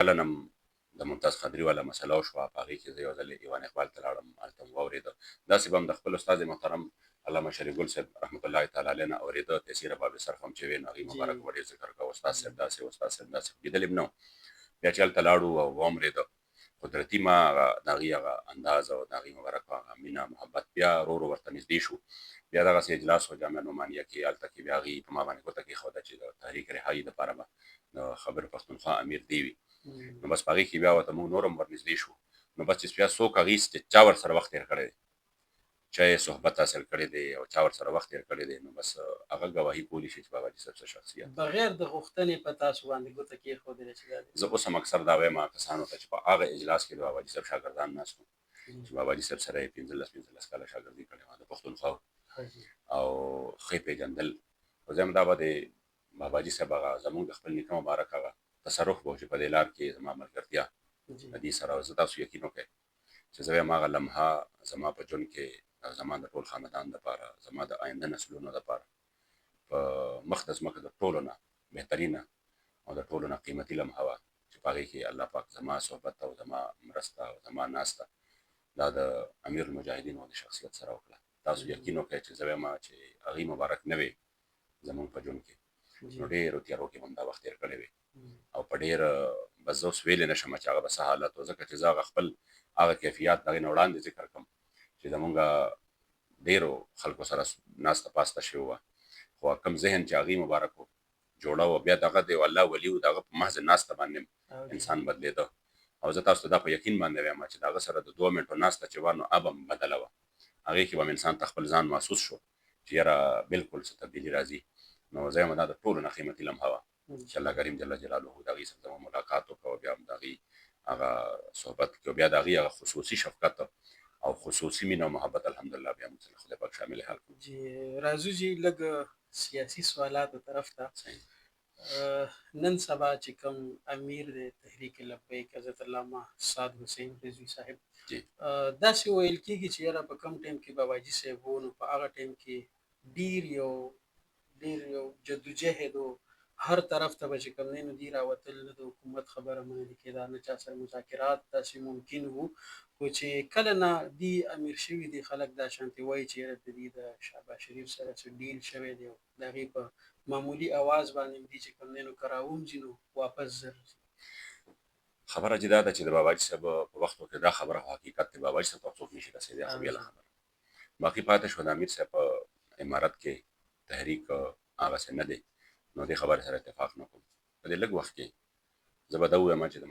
کله نم د ممتاز قادري والا مسله وشوه په هغې کې زه یو ځل ایوان اقبال ته لاړم هلته مو واورېده داسې به هم د خپل استاد محترم علامه شریف ګل صاحب رحمت الله تعالی علیه نه اورېده تیسیر باب صرف هم چې وې نو هغې مبارک به ډېر ذکر کوه استاد صاحب داسې استاد صاحب داسې لیدلی هم نه و بیا چې هلته لاړو او واورېده قدرتي ما هغه د هغې هغه انداز او د هغې مبارک هغه مینه محبت بیا ورو ورو ورته نږدې شو بیا دغسې اجلاس و جامعه نعمانیه کې هلته کې بیا هغې په ما باندې ګوته کېښوده چې د تحریک رهایي دپاره به د خبر پښتونخوا امیر دی وي نو بس په هغې کې بیا ورته موږ نور هم ورنږدې شو نو بس چې بیا څوک هغې چې چا ورسره وخت تېر کړی دی چا یې صحبت حاصل کړی دی او چا ورسره وخت تېر کړی دی نو بس هغه ګواهي کولی شي چې باباجي صاحب څه شخصیت بغیر د غوښتنې په تاسو باندې ګوته کېښودلې چې دا دی زه اوس هم اکثر دا وایم هغه کسانو ته چې په هغه اجلاس کې د باباجي صاحب شاګردان ناست وو چې باباجي صاحب سره یې 15 کاله شاګردي کړې وه د پښتونخوا او ښه یې پېژندل خو زه هم دا به د باباجي صاحب هغه زموږ د خپل نیکه مبارک هغه تصرف به و چې په دې لار کې زما ملګرتیا د دې سره زه تاسو یقین وکړئ چې زه وایم هغه لمحه زما په ژوند کې زما د ټول خاندان دپاره زما د آینده نسلونو دپاره په مخ د ځمکه د ټولو نه بهترینه او د ټولو نه قیمتي لمحه وه چې په هغې کې الله پاک زما صحبت او زما مرسته او زما ناسته دا د امیر المجاهدینو د شخصیت سره وکړه تاسو یقین وکړئ چې زه وایم چې هغې مبارک نه وې زموږ په ژوند کې نو ډېرو تیارو کې به هم دا وخت تېر کړی وې او په ډېر بس زه اوس ویلی نه شم چې هغه به څه حالت و ځکه چې زه هغه خپل هغه کیفیات د هغې نه وړاندې ذکر کړم چې زمونږ ډېرو خلکو سره ناسته پاسته شوې وه خو کوم ذهن چې هغې مبارک و جوړه وه بیا دغه د الله ولي و د هغه په محض ناسته باندې انسان بدلېده او زه تاسو ته دا په یقین باندې وایم چې د هغه سره د 2 منټو ناسته چې وه نو اب هم بدله وه هغې کې به هم انسان ته خپل ځان محسوس شو چې یاره بلکل څه تبدیلي راځي نو زه یم دا د ټولو نه قیمتي لمحه وه چې الله کریم جل جلاله د هغې سره زما ملاقات وکړه بیا هم د هغې هغه صحبت کې بیا د هغې هغه خصوصي شفقت او خصوصي مینه او محبت الحمدلله بیا موږ سره خدای پاک شامل حال کړو جی راځو جی لږ سیاسي سوالاتو طرف ته نن سبا چې کوم امیر دی تحریک لبیک حضرت علامه سعد حسین رضوي صاحب داسې ویل کېږي چې یاره په کوم ټایم کې باباجي صاحب و نو په هغه ټایم کې ډېر یو جدوجهد و هر طرف ته به چې کوم دی نو دوی راوتل نه د حکومت خبره منلې کېده نه چا سره مذاکرات داسې ممکن وو خو چې کله نه دی امیر شوي دي خلک دا شانتې وایي چې یاره د دې د شهباز شریف سره څه ډیل شوی دی او د هغې په معمولي اواز باندې دي چې کوم دی نو که راووځي نو واپس زر ځي خبره چې دا ده چې د باباجي صاحب په وختو کې دا خبره حقیقت دی باباجي صاحب ته څوک نشي رسېدی خو بېله خبره باقي پاتې شو د امیر صاحب په امارت کې تحریک هغسې نه دی نو دې خبرې سره اتفاق نه کوم په دې لږ وخت کې زه به دا ووایم چې د